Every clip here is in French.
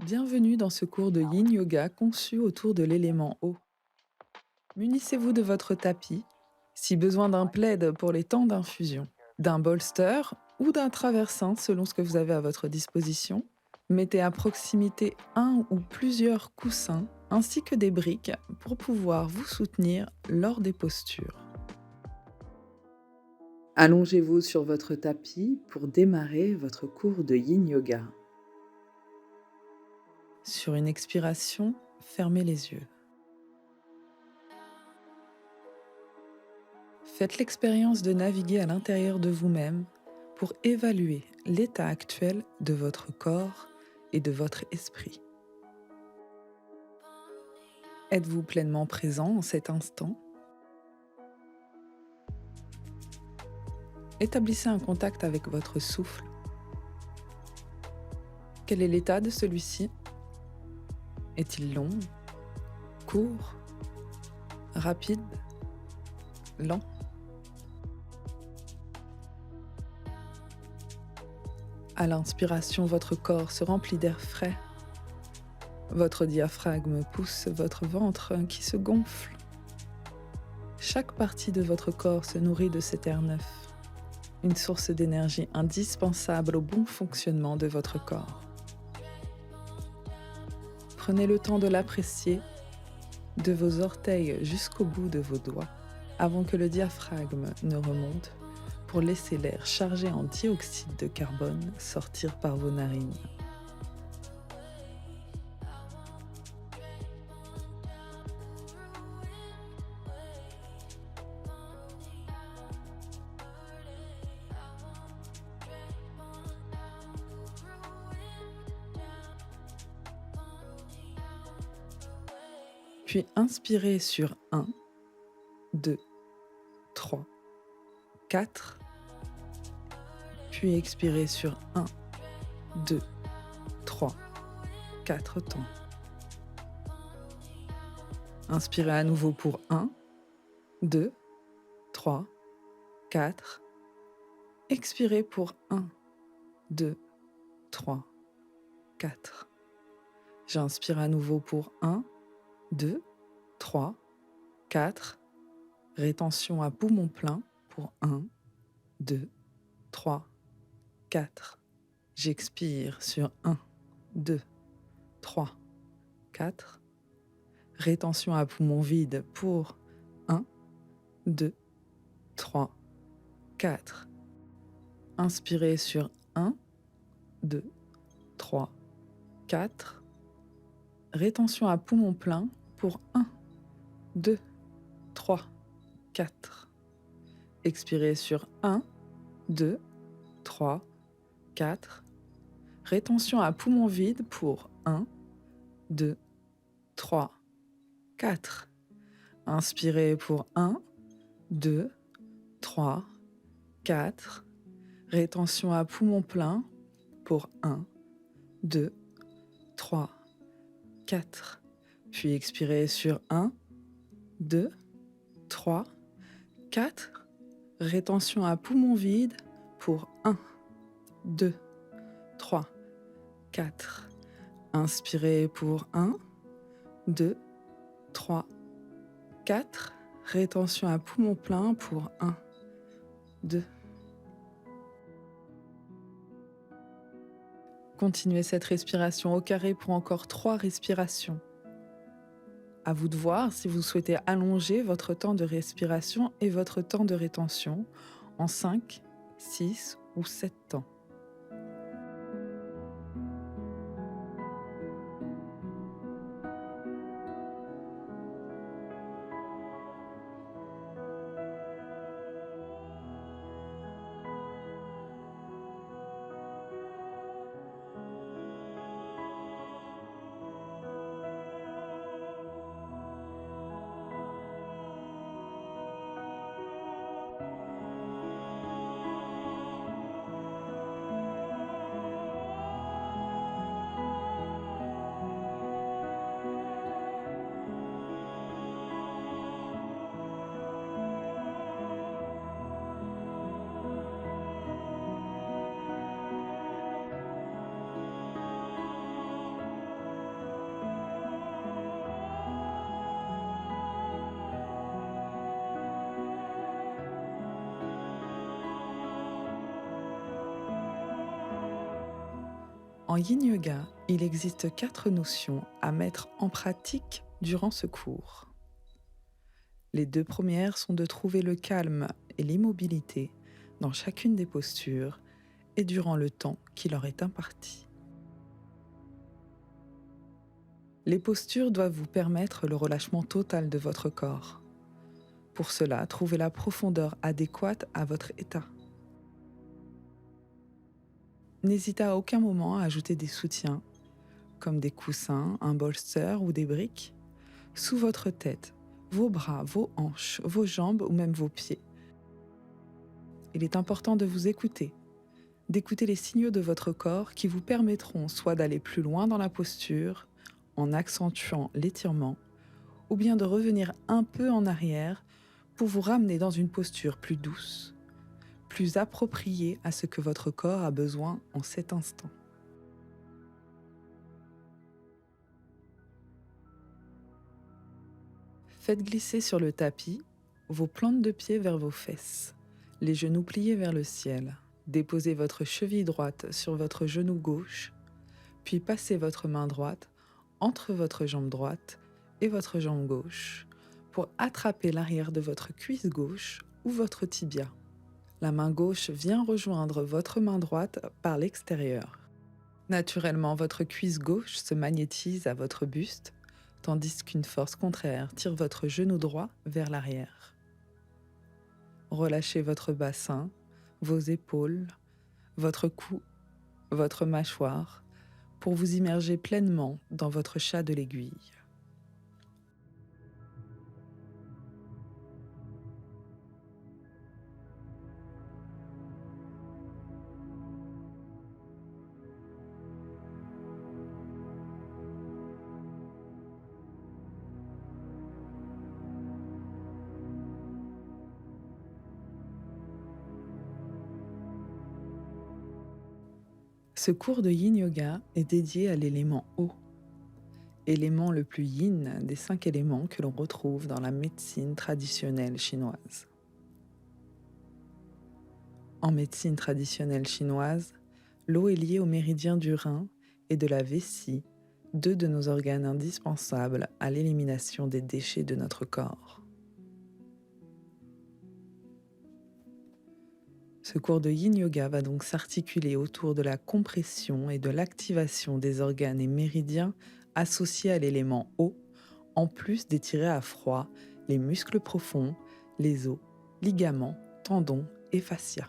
Bienvenue dans ce cours de Yin Yoga conçu autour de l'élément eau. Munissez-vous de votre tapis, si besoin d'un plaid pour les temps d'infusion, d'un bolster ou d'un traversin selon ce que vous avez à votre disposition. Mettez à proximité un ou plusieurs coussins ainsi que des briques pour pouvoir vous soutenir lors des postures. Allongez-vous sur votre tapis pour démarrer votre cours de Yin Yoga. Sur une expiration, fermez les yeux. Faites l'expérience de naviguer à l'intérieur de vous-même pour évaluer l'état actuel de votre corps et de votre esprit. Êtes-vous pleinement présent en cet instant? Établissez un contact avec votre souffle. Quel est l'état de celui-ci? Est-il long, court, rapide, lent? À l'inspiration, votre corps se remplit d'air frais. Votre diaphragme pousse votre ventre qui se gonfle. Chaque partie de votre corps se nourrit de cet air neuf, une source d'énergie indispensable au bon fonctionnement de votre corps. Prenez le temps de l'apprécier, de vos orteils jusqu'au bout de vos doigts, avant que le diaphragme ne remonte, pour laisser l'air chargé en dioxyde de carbone sortir par vos narines. Puis inspirez sur 1, 2, 3, 4. Puis expirez sur 1, 2, 3, 4 temps. Inspirez à nouveau pour 1, 2, 3, 4. Expirez pour 1, 2, 3, 4. J'inspire à nouveau pour 1, 2, 3, 4. Rétention à poumon plein pour 1, 2, 3, 4. J'expire sur 1, 2, 3, 4. Rétention à poumon vide pour 1, 2, 3, 4. Inspirez sur 1, 2, 3, 4. Rétention à poumon plein pour 1, 2, 3, 4. Expirez sur 1, 2, 3, 4. Rétention à poumon vide pour 1, 2, 3, 4. Inspirez pour 1, 2, 3, 4. Rétention à poumon plein pour 1, 2, 3, 4. Puis expirez sur 1, 2, 3, 4. Rétention à poumon vide pour 1, 2, 3, 4. Inspirez pour 1, 2, 3, 4. Rétention à poumon plein pour 1, 2. Continuez cette respiration au carré pour encore 3 respirations. À vous de voir si vous souhaitez allonger votre temps de respiration et votre temps de rétention en 5, 6 ou 7 temps. En Yin Yoga, il existe 4 notions à mettre en pratique durant ce cours. Les 2 premières sont de trouver le calme et l'immobilité dans chacune des postures et durant le temps qui leur est imparti. Les postures doivent vous permettre le relâchement total de votre corps. Pour cela, trouvez la profondeur adéquate à votre état. N'hésitez à aucun moment à ajouter des soutiens, comme des coussins, un bolster ou des briques, sous votre tête, vos bras, vos hanches, vos jambes ou même vos pieds. Il est important de vous écouter, d'écouter les signaux de votre corps qui vous permettront soit d'aller plus loin dans la posture, en accentuant l'étirement, ou bien de revenir un peu en arrière pour vous ramener dans une posture plus douce, plus appropriée à ce que votre corps a besoin en cet instant. Faites glisser sur le tapis vos plantes de pied vers vos fesses, les genoux pliés vers le ciel. Déposez votre cheville droite sur votre genou gauche, puis passez votre main droite entre votre jambe droite et votre jambe gauche pour attraper l'arrière de votre cuisse gauche ou votre tibia. La main gauche vient rejoindre votre main droite par l'extérieur. Naturellement, votre cuisse gauche se magnétise à votre buste, tandis qu'une force contraire tire votre genou droit vers l'arrière. Relâchez votre bassin, vos épaules, votre cou, votre mâchoire, pour vous immerger pleinement dans votre chat de l'aiguille. Ce cours de Yin Yoga est dédié à l'élément eau, élément le plus yin des 5 éléments que l'on retrouve dans la médecine traditionnelle chinoise. En médecine traditionnelle chinoise, l'eau est liée au méridien du rein et de la vessie, 2 de nos organes indispensables à l'élimination des déchets de notre corps. Ce cours de Yin Yoga va donc s'articuler autour de la compression et de l'activation des organes et méridiens associés à l'élément eau, en plus d'étirer à froid les muscles profonds, les os, ligaments, tendons et fascias.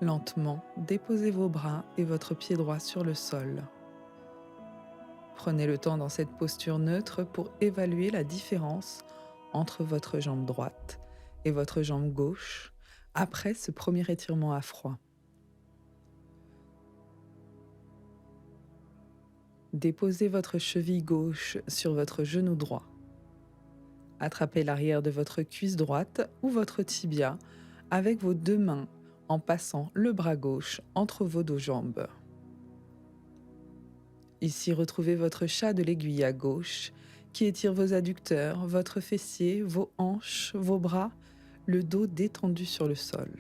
Lentement, déposez vos bras et votre pied droit sur le sol. Prenez le temps dans cette posture neutre pour évaluer la différence entre votre jambe droite et votre jambe gauche après ce premier étirement à froid. Déposez votre cheville gauche sur votre genou droit. Attrapez l'arrière de votre cuisse droite ou votre tibia avec vos 2 mains en passant le bras gauche entre vos 2 jambes. Ici, retrouvez votre chat de l'aiguille à gauche qui étire vos adducteurs, votre fessier, vos hanches, vos bras, le dos détendu sur le sol.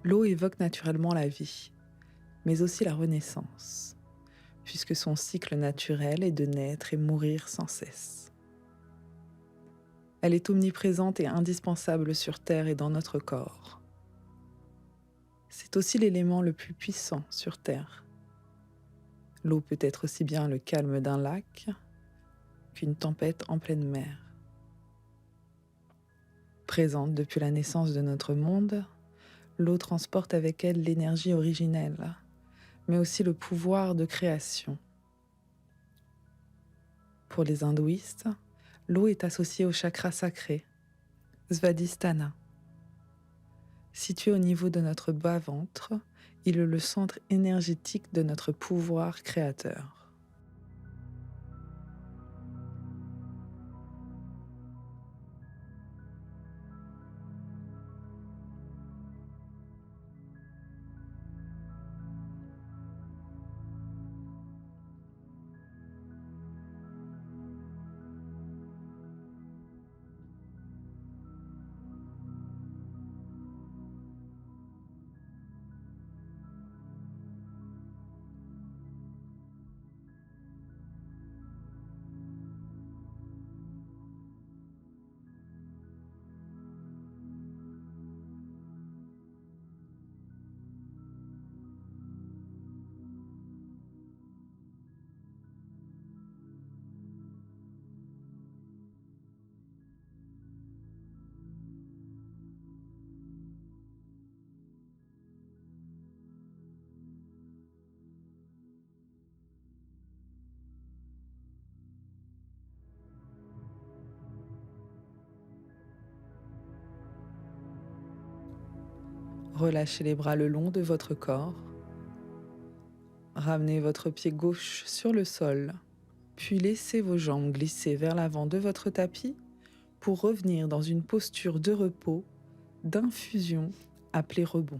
L'eau évoque naturellement la vie, mais aussi la renaissance, puisque son cycle naturel est de naître et mourir sans cesse. Elle est omniprésente et indispensable sur Terre et dans notre corps. C'est aussi l'élément le plus puissant sur Terre. L'eau peut être aussi bien le calme d'un lac qu'une tempête en pleine mer. Présente depuis la naissance de notre monde, l'eau transporte avec elle l'énergie originelle, mais aussi le pouvoir de création. Pour les hindouistes, l'eau est associée au chakra sacré, Svadhisthana. Situé au niveau de notre bas-ventre, il est le centre énergétique de notre pouvoir créateur. Relâchez les bras le long de votre corps. Ramenez votre pied gauche sur le sol, puis laissez vos jambes glisser vers l'avant de votre tapis pour revenir dans une posture de repos, d'infusion appelée rebond.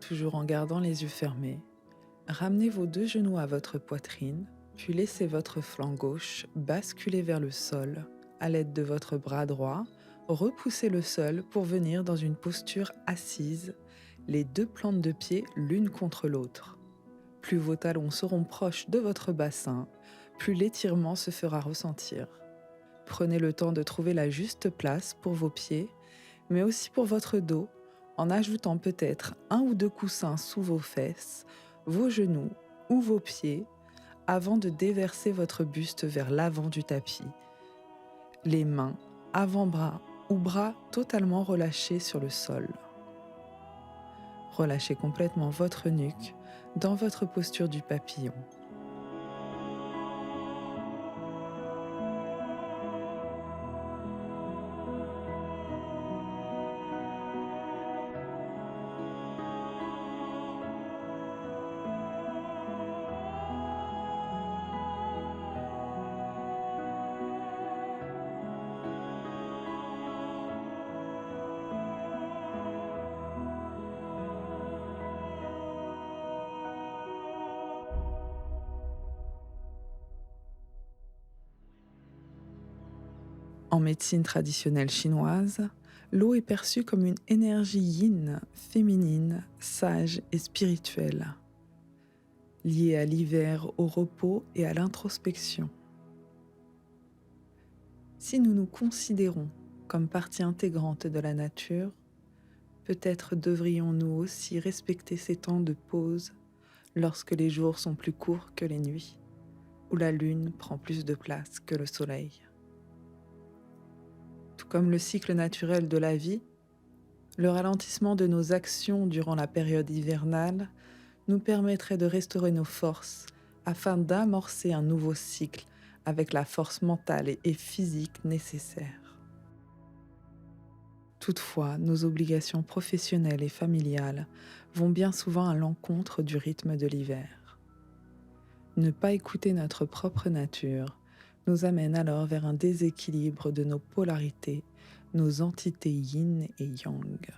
Toujours en gardant les yeux fermés, ramenez vos deux genoux à votre poitrine, puis laissez votre flanc gauche basculer vers le sol à l'aide de votre bras droit. Repoussez le sol pour venir dans une posture assise, les deux plantes de pied l'une contre l'autre. Plus vos talons seront proches de votre bassin, plus l'étirement se fera ressentir. Prenez le temps de trouver la juste place pour vos pieds, mais aussi pour votre dos, en ajoutant peut-être un ou deux coussins sous vos fesses, vos genoux ou vos pieds, avant de déverser votre buste vers l'avant du tapis. Les mains, avant-bras ou bras totalement relâchés sur le sol. Relâchez complètement votre nuque dans votre posture du papillon. En médecine traditionnelle chinoise, l'eau est perçue comme une énergie yin, féminine, sage et spirituelle, liée à l'hiver, au repos et à l'introspection. Si nous nous considérons comme partie intégrante de la nature, peut-être devrions-nous aussi respecter ces temps de pause lorsque les jours sont plus courts que les nuits, où la lune prend plus de place que le soleil. Tout comme le cycle naturel de la vie, le ralentissement de nos actions durant la période hivernale nous permettrait de restaurer nos forces afin d'amorcer un nouveau cycle avec la force mentale et physique nécessaire. Toutefois, nos obligations professionnelles et familiales vont bien souvent à l'encontre du rythme de l'hiver. Ne pas écouter notre propre nature nous amène alors vers un déséquilibre de nos polarités, nos entités yin et yang.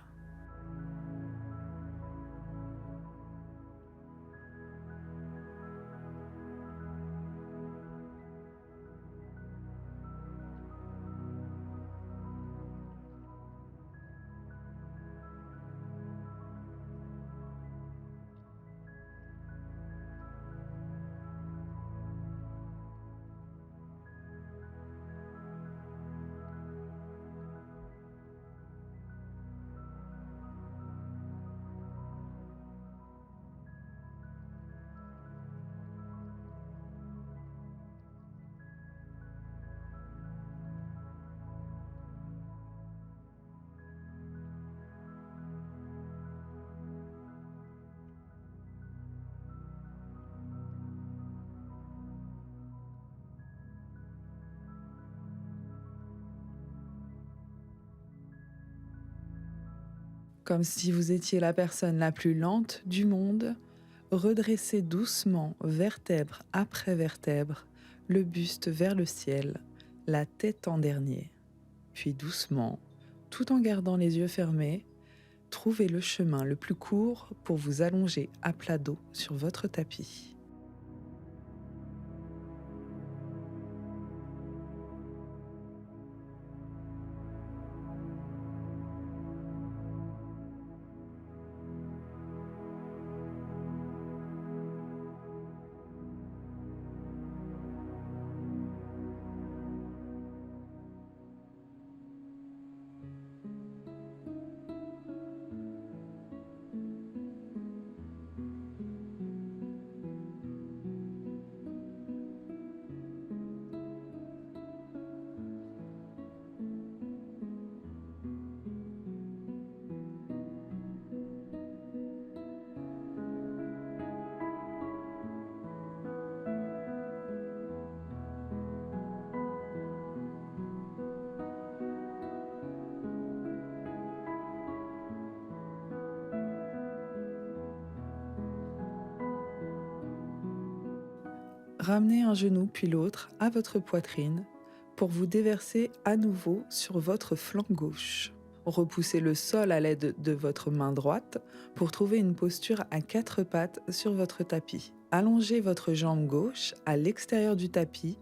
Comme si vous étiez la personne la plus lente du monde, redressez doucement, vertèbre après vertèbre, le buste vers le ciel, la tête en dernier. Puis doucement, tout en gardant les yeux fermés, trouvez le chemin le plus court pour vous allonger à plat dos sur votre tapis. Ramenez un genou puis l'autre à votre poitrine pour vous déverser à nouveau sur votre flanc gauche. Repoussez le sol à l'aide de votre main droite pour trouver une posture à quatre pattes sur votre tapis. Allongez votre jambe gauche à l'extérieur du tapis,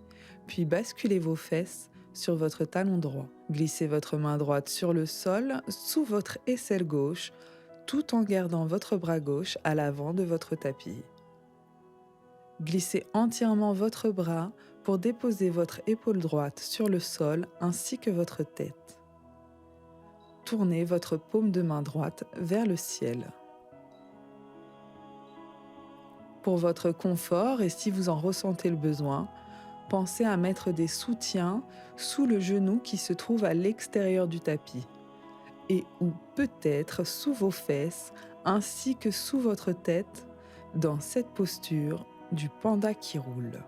puis basculez vos fesses sur votre talon droit. Glissez votre main droite sur le sol sous votre aisselle gauche, tout en gardant votre bras gauche à l'avant de votre tapis. Glissez entièrement votre bras pour déposer votre épaule droite sur le sol ainsi que votre tête. Tournez votre paume de main droite vers le ciel. Pour votre confort et si vous en ressentez le besoin, pensez à mettre des soutiens sous le genou qui se trouve à l'extérieur du tapis et ou peut-être sous vos fesses ainsi que sous votre tête dans cette posture du panda qui roule.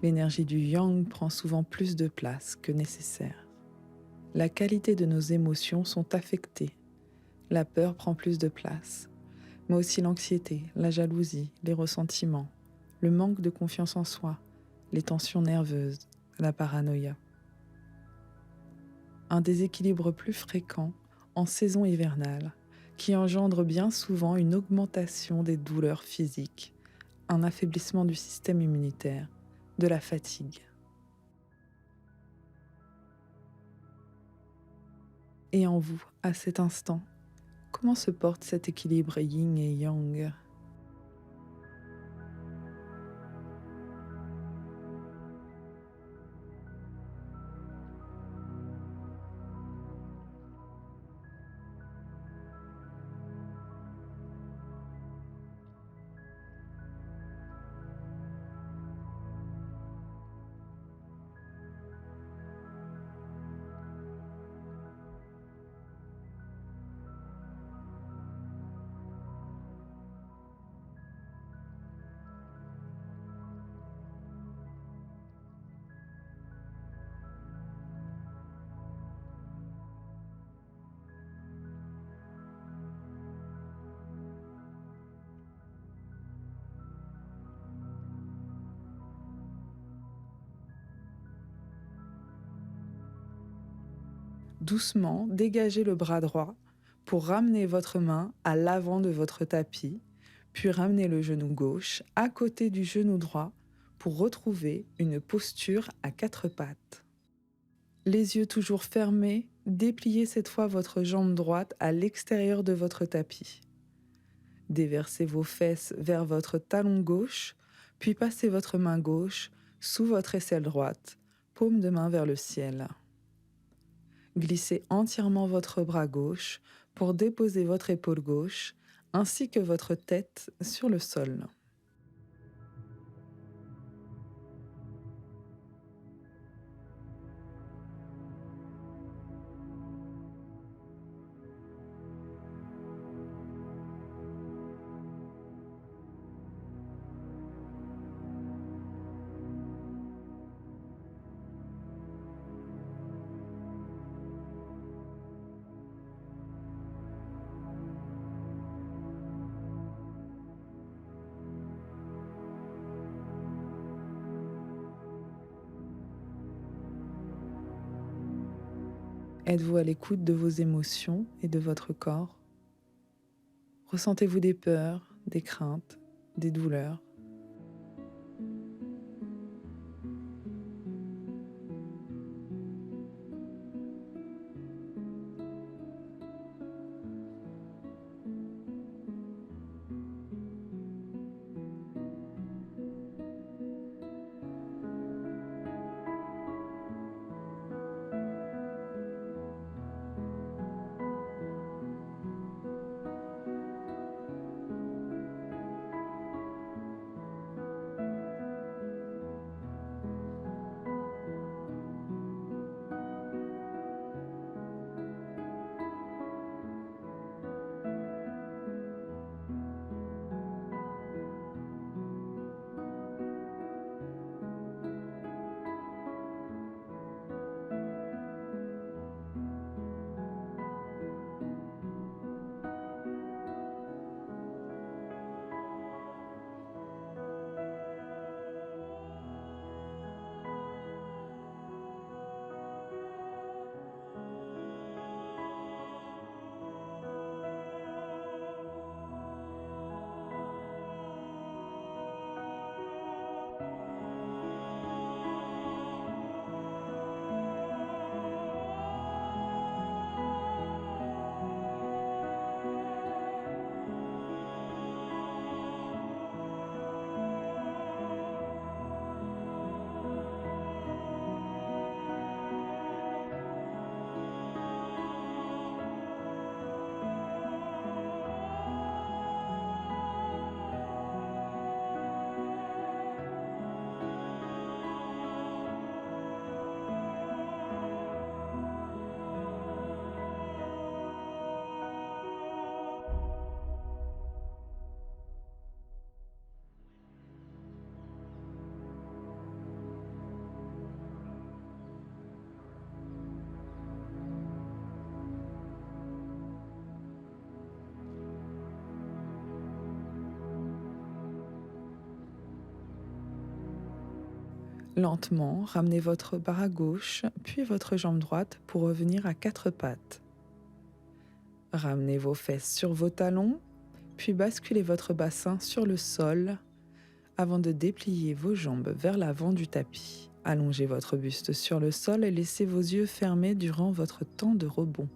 L'énergie du yang prend souvent plus de place que nécessaire. La qualité de nos émotions sont affectées. La peur prend plus de place, mais aussi l'anxiété, la jalousie, les ressentiments, le manque de confiance en soi, les tensions nerveuses, la paranoïa. Un déséquilibre plus fréquent en saison hivernale, qui engendre bien souvent une augmentation des douleurs physiques, un affaiblissement du système immunitaire, de la fatigue. Et en vous, à cet instant, comment se porte cet équilibre yin et yang? Doucement, dégagez le bras droit pour ramener votre main à l'avant de votre tapis, puis ramenez le genou gauche à côté du genou droit pour retrouver une posture à quatre pattes. Les yeux toujours fermés, dépliez cette fois votre jambe droite à l'extérieur de votre tapis. Déversez vos fesses vers votre talon gauche, puis passez votre main gauche sous votre aisselle droite, paume de main vers le ciel. Glissez entièrement votre bras gauche pour déposer votre épaule gauche ainsi que votre tête sur le sol. Êtes-vous à l'écoute de vos émotions et de votre corps? Ressentez-vous des peurs, des craintes, des douleurs? Lentement, ramenez votre bras gauche, puis votre jambe droite pour revenir à quatre pattes. Ramenez vos fesses sur vos talons, puis basculez votre bassin sur le sol avant de déplier vos jambes vers l'avant du tapis. Allongez votre buste sur le sol et laissez vos yeux fermés durant votre temps de rebond.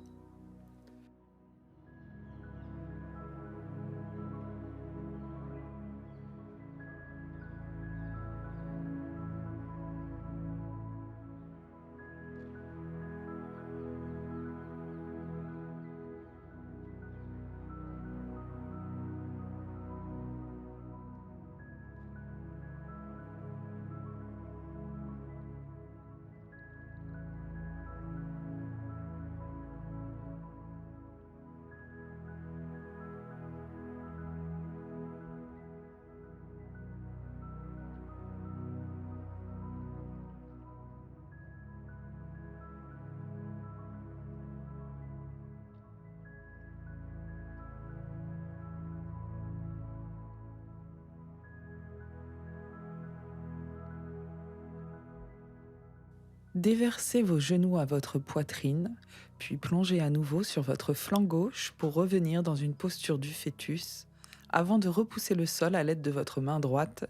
Déversez vos genoux à votre poitrine, puis plongez à nouveau sur votre flanc gauche pour revenir dans une posture du fœtus, avant de repousser le sol à l'aide de votre main droite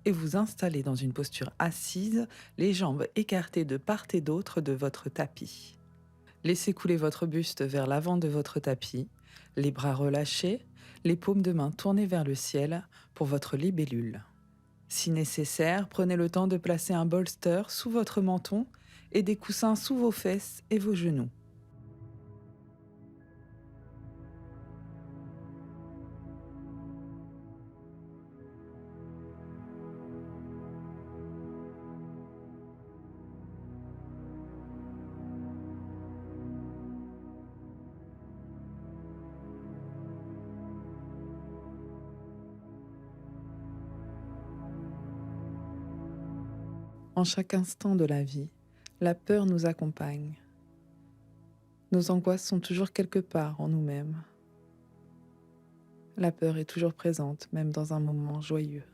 et vous installer dans une posture assise, les jambes écartées de part et d'autre de votre tapis. Laissez couler votre buste vers l'avant de votre tapis, les bras relâchés, les paumes de main tournées vers le ciel pour votre libellule. Si nécessaire, prenez le temps de placer un bolster sous votre menton et des coussins sous vos fesses et vos genoux. En chaque instant de la vie, la peur nous accompagne. Nos angoisses sont toujours quelque part en nous-mêmes. La peur est toujours présente, même dans un moment joyeux.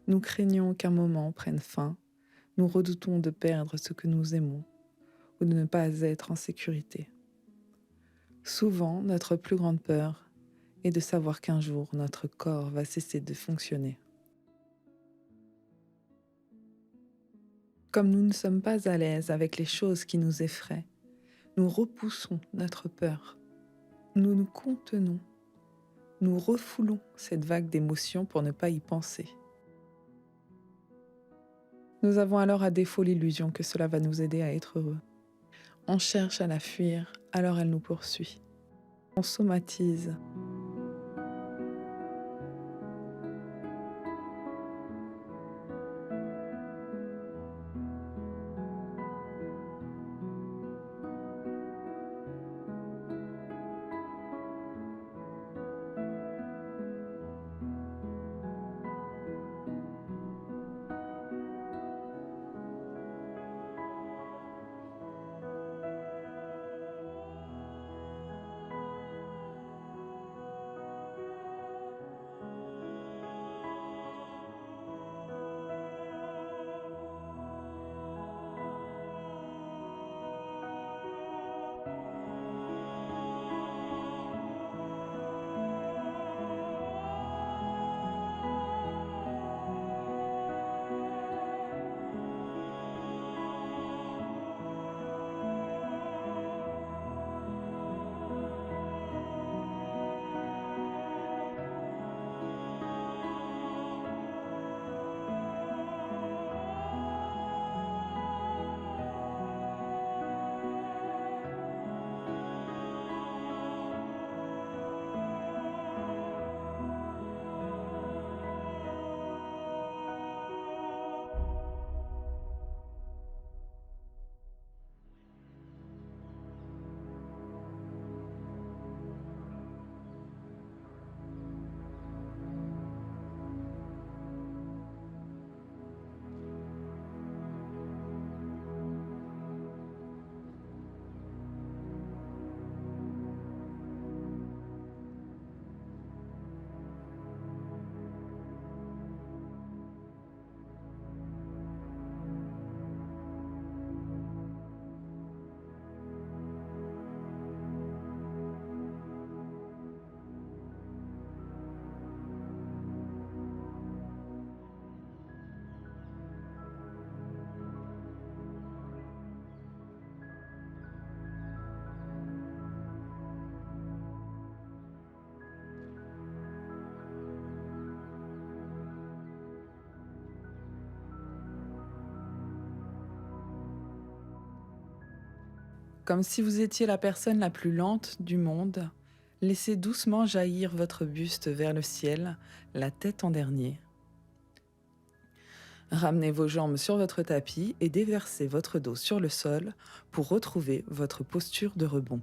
Nous craignons qu'un moment prenne fin, nous redoutons de perdre ce que nous aimons ou de ne pas être en sécurité. Souvent, notre plus grande peur est de savoir qu'un jour, notre corps va cesser de fonctionner. Comme nous ne sommes pas à l'aise avec les choses qui nous effraient, nous repoussons notre peur. Nous nous contenons. Nous refoulons cette vague d'émotions pour ne pas y penser. Nous avons alors à défaut l'illusion que cela va nous aider à être heureux. On cherche à la fuir, alors elle nous poursuit. On somatise. Comme si vous étiez la personne la plus lente du monde, laissez doucement jaillir votre buste vers le ciel, la tête en dernier. Ramenez vos jambes sur votre tapis et déversez votre dos sur le sol pour retrouver votre posture de rebond.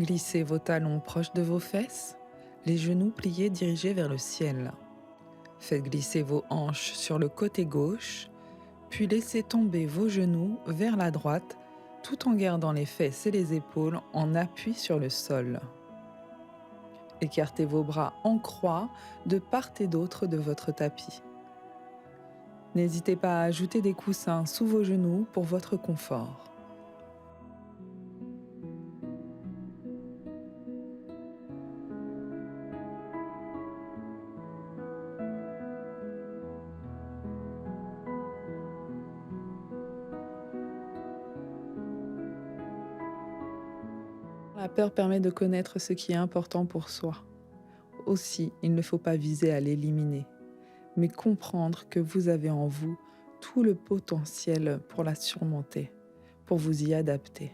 Glissez vos talons proches de vos fesses, les genoux pliés dirigés vers le ciel. Faites glisser vos hanches sur le côté gauche, puis laissez tomber vos genoux vers la droite tout en gardant les fesses et les épaules en appui sur le sol. Écartez vos bras en croix de part et d'autre de votre tapis. N'hésitez pas à ajouter des coussins sous vos genoux pour votre confort. La peur permet de connaître ce qui est important pour soi. Aussi, il ne faut pas viser à l'éliminer, mais comprendre que vous avez en vous tout le potentiel pour la surmonter, pour vous y adapter.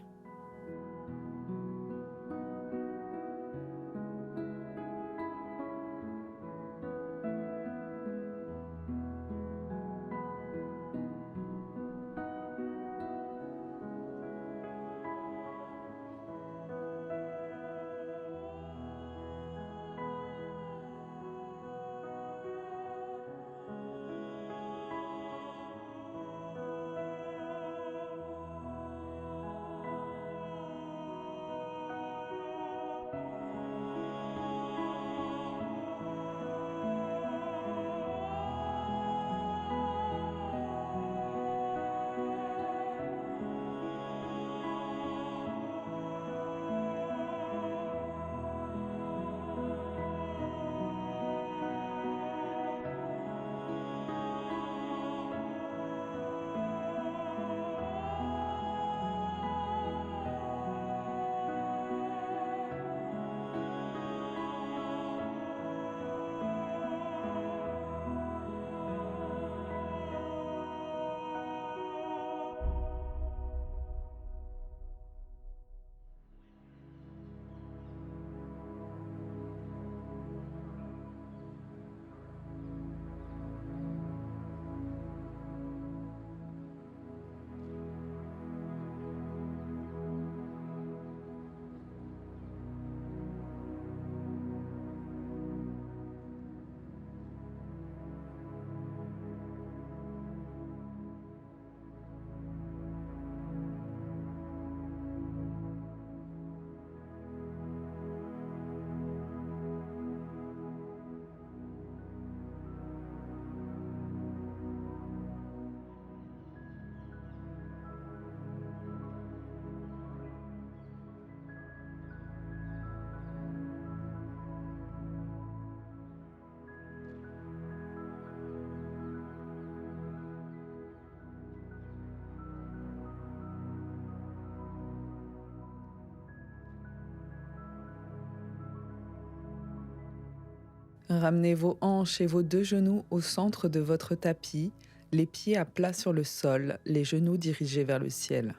Ramenez vos hanches et vos deux genoux au centre de votre tapis, les pieds à plat sur le sol, les genoux dirigés vers le ciel.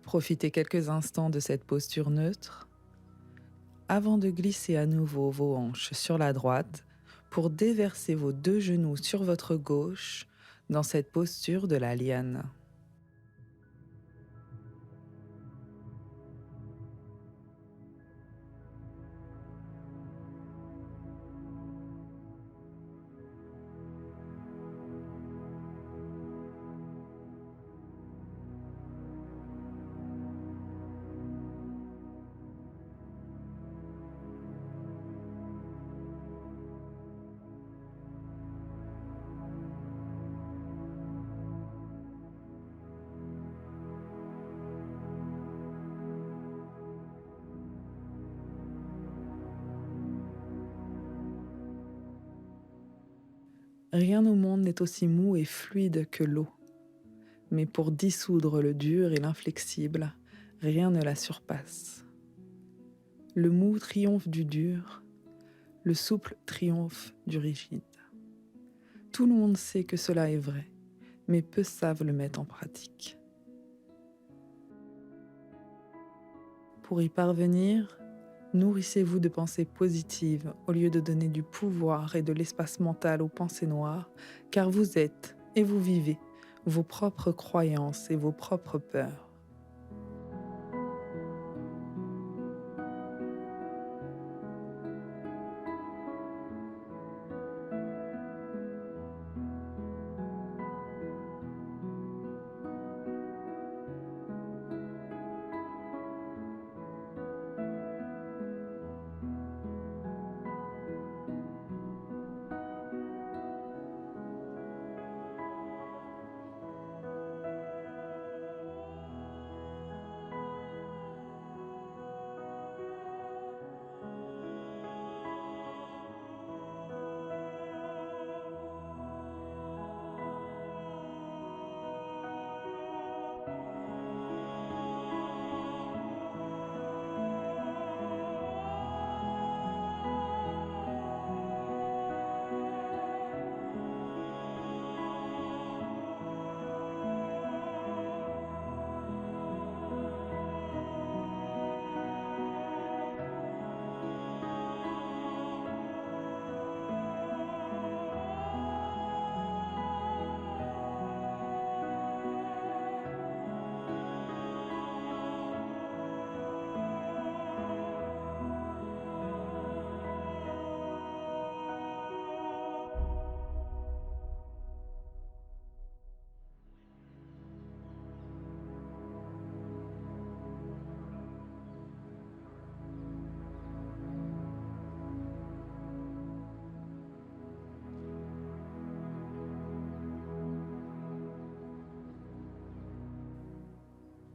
Profitez quelques instants de cette posture neutre avant de glisser à nouveau vos hanches sur la droite pour déverser vos deux genoux sur votre gauche dans cette posture de la liane. Rien au monde n'est aussi mou et fluide que l'eau, mais pour dissoudre le dur et l'inflexible, rien ne la surpasse. Le mou triomphe du dur, le souple triomphe du rigide. Tout le monde sait que cela est vrai, mais peu savent le mettre en pratique. Pour y parvenir, nourrissez-vous de pensées positives au lieu de donner du pouvoir et de l'espace mental aux pensées noires, car vous êtes et vous vivez vos propres croyances et vos propres peurs.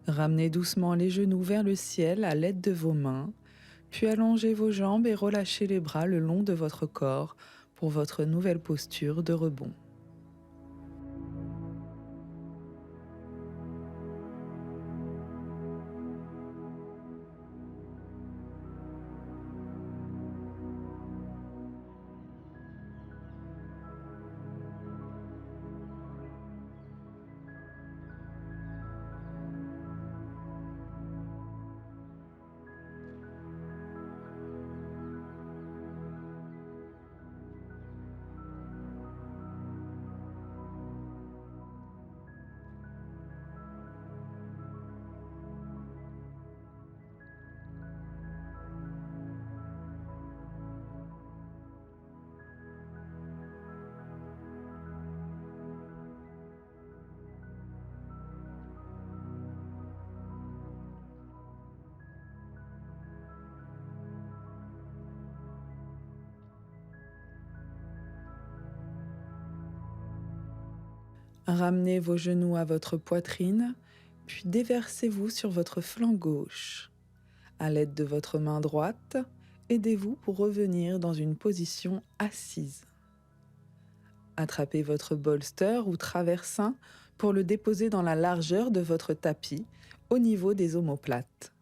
Ramenez doucement les genoux vers le ciel à l'aide de vos mains, puis allongez vos jambes et relâchez les bras le long de votre corps pour votre nouvelle posture de rebond. Ramenez vos genoux à votre poitrine, puis déversez-vous sur votre flanc gauche. À l'aide de votre main droite, aidez-vous pour revenir dans une position assise. Attrapez votre bolster ou traversin pour le déposer dans la largeur de votre tapis, au niveau des omoplates.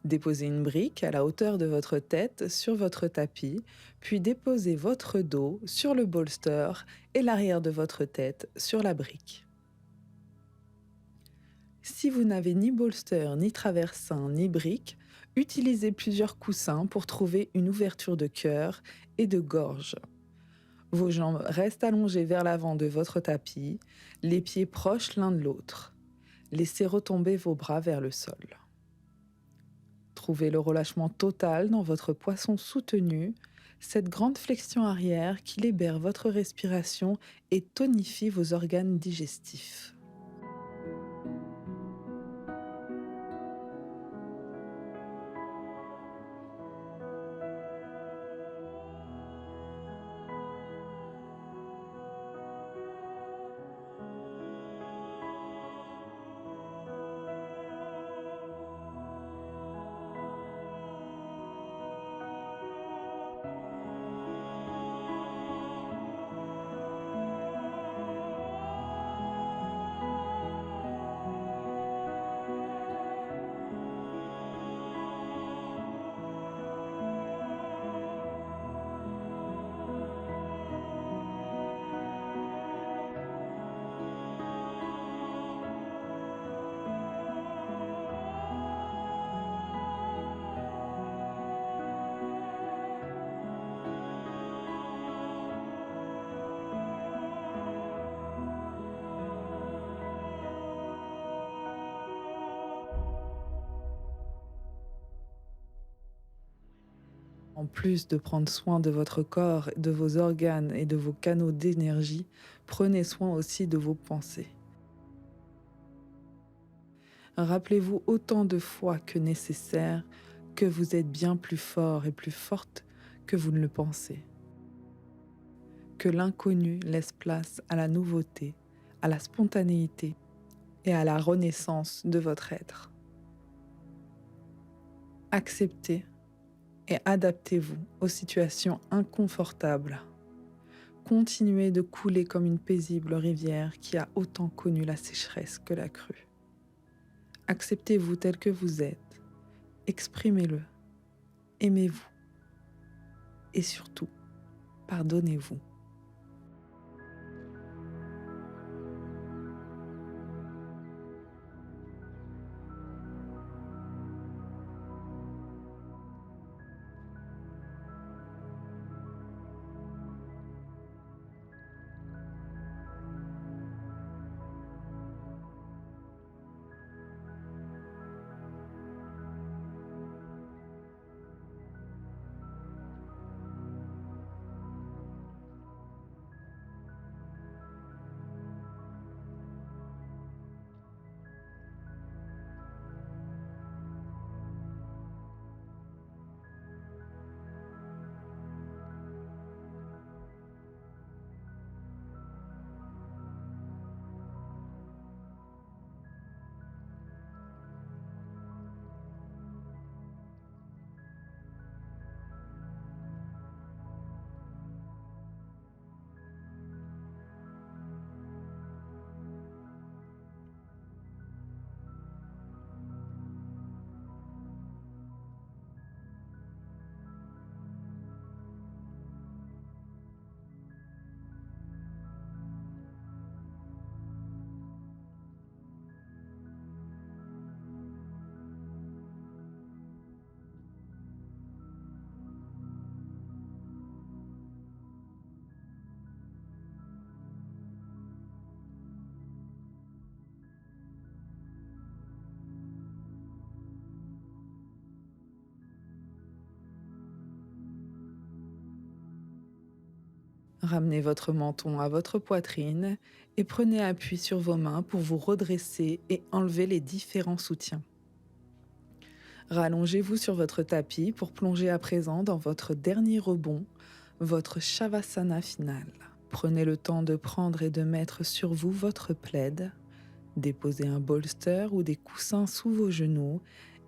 Déposez une brique à la hauteur de votre tête sur votre tapis, puis déposez votre dos sur le bolster et l'arrière de votre tête sur la brique. Si vous n'avez ni bolster, ni traversin, ni brique, utilisez plusieurs coussins pour trouver une ouverture de cœur et de gorge. Vos jambes restent allongées vers l'avant de votre tapis, les pieds proches l'un de l'autre. Laissez retomber vos bras vers le sol. Trouvez le relâchement total dans votre poisson soutenu, cette grande flexion arrière qui libère votre respiration et tonifie vos organes digestifs. En plus de prendre soin de votre corps, de vos organes et de vos canaux d'énergie, prenez soin aussi de vos pensées. Rappelez-vous autant de fois que nécessaire que vous êtes bien plus fort et plus forte que vous ne le pensez. Que l'inconnu laisse place à la nouveauté, à la spontanéité et à la renaissance de votre être. Acceptez et adaptez-vous aux situations inconfortables. Continuez de couler comme une paisible rivière qui a autant connu la sécheresse que la crue. Acceptez-vous tel que vous êtes, exprimez-le, aimez-vous et surtout, pardonnez-vous. Ramenez votre menton à votre poitrine et prenez appui sur vos mains pour vous redresser et enlever les différents soutiens. Rallongez-vous sur votre tapis pour plonger à présent dans votre dernier rebond, votre Shavasana final. Prenez le temps de prendre et de mettre sur vous votre plaid, déposez un bolster ou des coussins sous vos genoux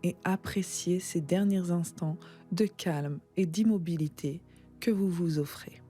et appréciez ces derniers instants de calme et d'immobilité que vous vous offrez.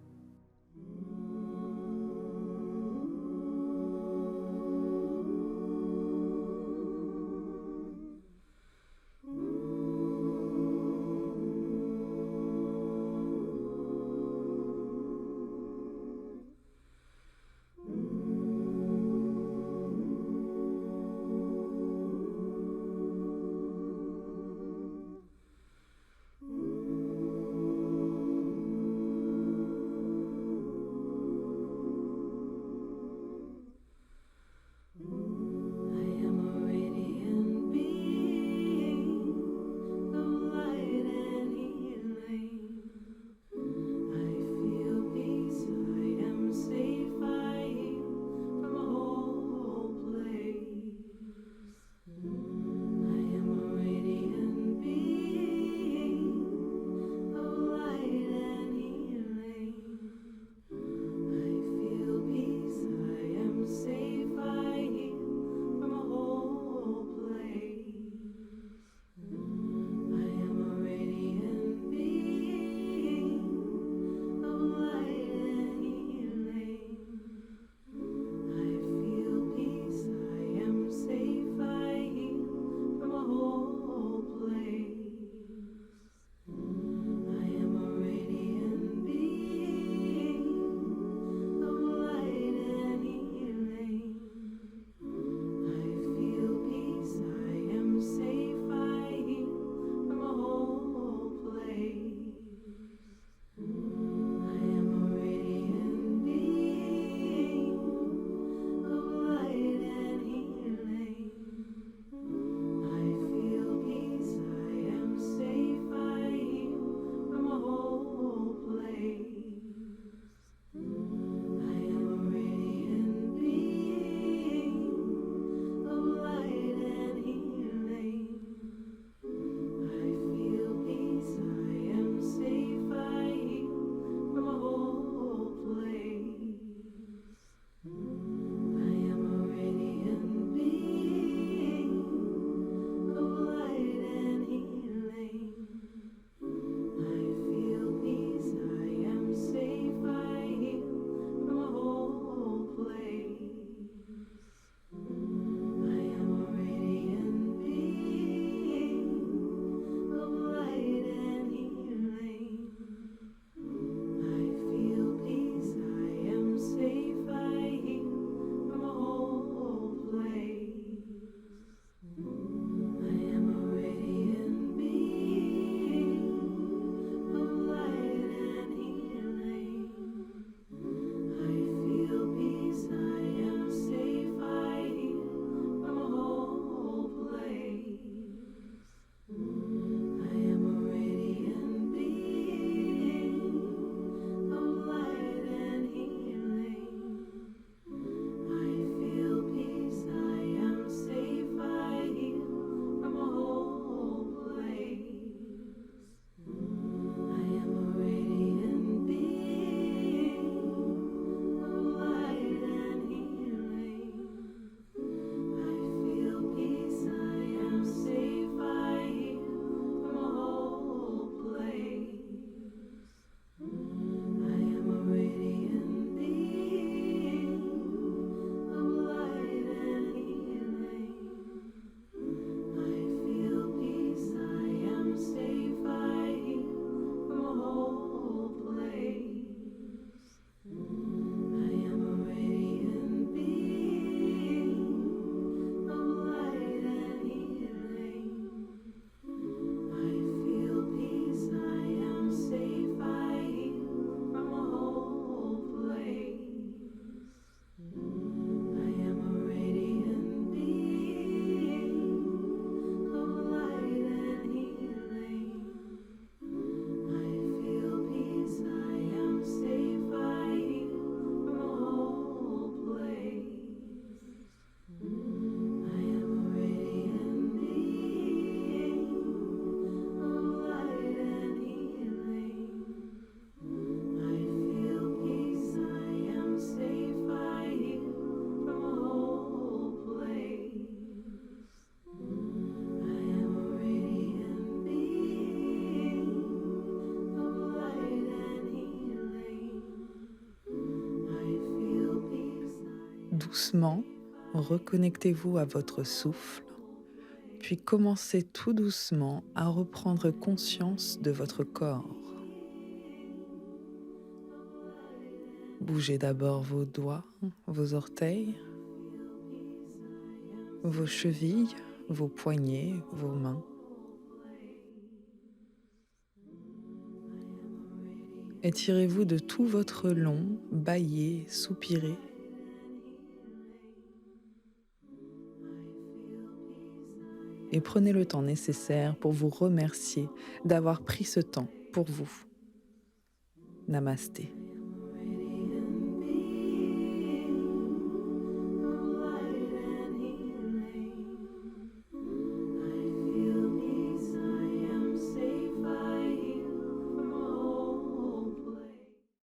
doucement, reconnectez-vous à votre souffle, puis commencez tout doucement à reprendre conscience de votre corps. Bougez d'abord vos doigts, vos orteils, vos chevilles, vos poignets, vos mains. Étirez-vous de tout votre long, bâillez, soupirez. Et prenez le temps nécessaire pour vous remercier d'avoir pris ce temps pour vous. Namasté.